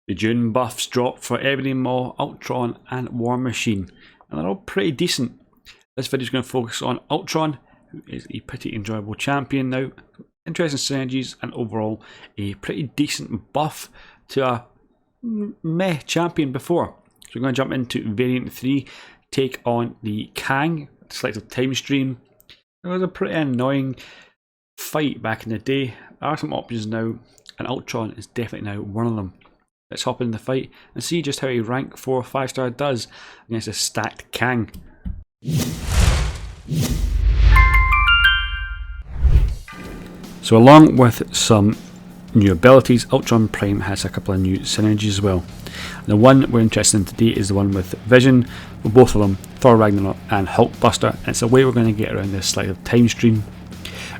The June buffs dropped for Ebony Maw, Ultron and War Machine, and they're all pretty decent. This video is going to focus on Ultron, who is a pretty enjoyable champion now, interesting synergies and overall a pretty decent buff to a meh champion before. So we're going to jump into Variant 3, take on the Kang, selective time stream. It was a pretty annoying fight back in the day. There are some options now, and Ultron is definitely now one of them. Let's hop in the fight and see just how a rank 4 5-star does against a stacked Kang. So along with some new abilities, Ultron Prime has a couple of new synergies as well. The one we're interested in today is the one with Vision, for both of them, Thor Ragnarok and Hulkbuster, and it's a way we're going to get around this selective time stream,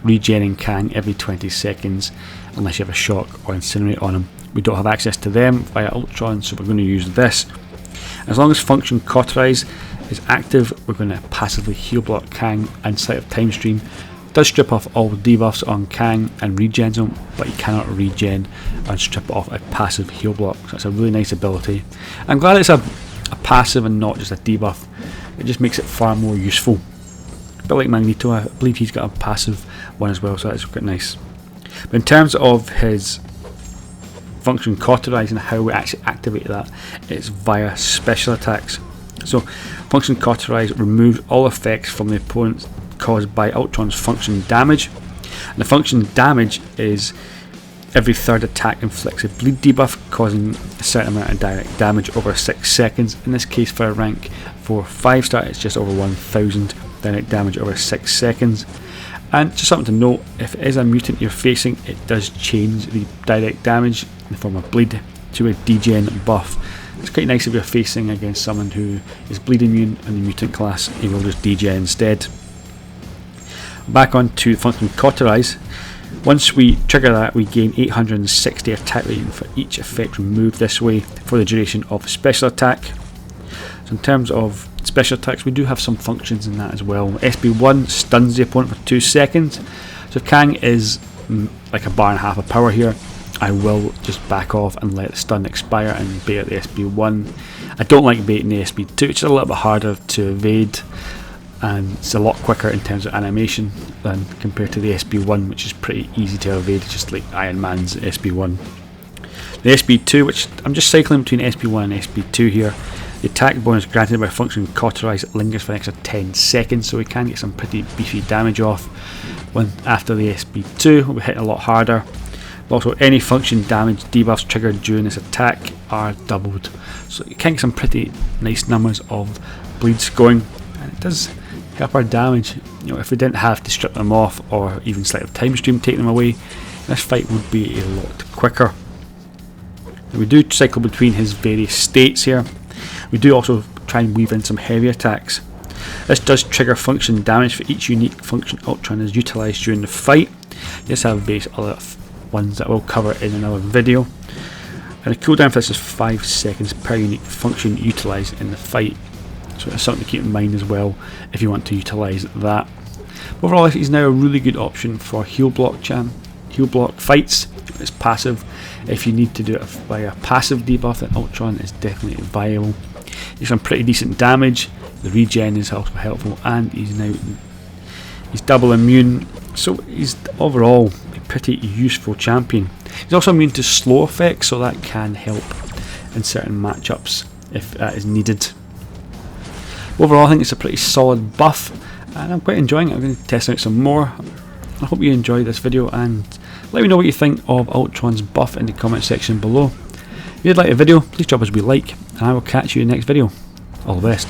regenning Kang every 20 seconds unless you have a shock or incinerate on him. We don't have access to them via Ultron, so we're going to use this. As long as function cauterize is active, we're going to passively heal block Kang and selective time stream. It does strip off all debuffs on Kang and regens him, but you cannot regen and strip off a passive heal block. So it's a really nice ability. I'm glad it's a passive and not just a debuff. It just makes it far more useful. A bit like Magneto, I believe he's got a passive one as well, so that's quite nice. But in terms of his function cauterize and how we actually activate that, it's via special attacks. So function cauterize removes all effects from the opponent caused by Ultron's function damage, and the function damage is every third attack inflicts a bleed debuff causing a certain amount of direct damage over 6 seconds. In this case, for a rank 4 5-star, it's just over 1000 direct damage over 6 seconds. And just something to note, if it is a mutant you're facing, it does change the direct damage in the form of bleed to a degen buff. It's quite nice if you're facing against someone who is bleed immune in the mutant class, you will just degen instead. Back on to function cauterize. Once we trigger that, we gain 860 attack rating for each effect removed this way for the duration of special attack. So in terms of special attacks, we do have some functions in that as well. SB1 stuns the opponent for 2 seconds. So if Kang is like a bar and a half of power here, I will just back off and let the stun expire and bait out the SB1. I don't like baiting the SB2, which is a little bit harder to evade, and it's a lot quicker in terms of animation than compared to the SB1, which is pretty easy to evade, just like Iron Man's SB1. The SB2, which I'm just cycling between SB1 and SB2 here. The attack bonus granted by function cauterize lingers for an extra 10 seconds, so we can get some pretty beefy damage off when after the SB2 we'll be hitting a lot harder. Also, any function damage debuffs triggered during this attack are doubled, so you can get some pretty nice numbers of bleeds going, and it does help our damage. You know, if we didn't have to strip them off or even selective time stream take them away, this fight would be a lot quicker. And we do cycle between his various states here. We do also try and weave in some heavy attacks. This does trigger function damage for each unique function Ultron is utilised during the fight. Yes, I have various other ones that we'll cover in another video. And the cooldown for this is 5 seconds per unique function utilised in the fight. So it's something to keep in mind as well if you want to utilise that. Overall, he's now a really good option for heal block fights. It's passive. If you need to do it by a passive debuff, then Ultron is definitely viable. He's some pretty decent damage. The regen is also helpful, and he's double immune, so he's overall a pretty useful champion. He's also immune to slow effects, so that can help in certain matchups if that is needed. Overall, I think it's a pretty solid buff, and I'm quite enjoying it. I'm going to test out some more. I hope you enjoyed this video, and let me know what you think of Ultron's buff in the comment section below. If you'd like the video, please drop us a wee like, and I will catch you in the next video. All the best.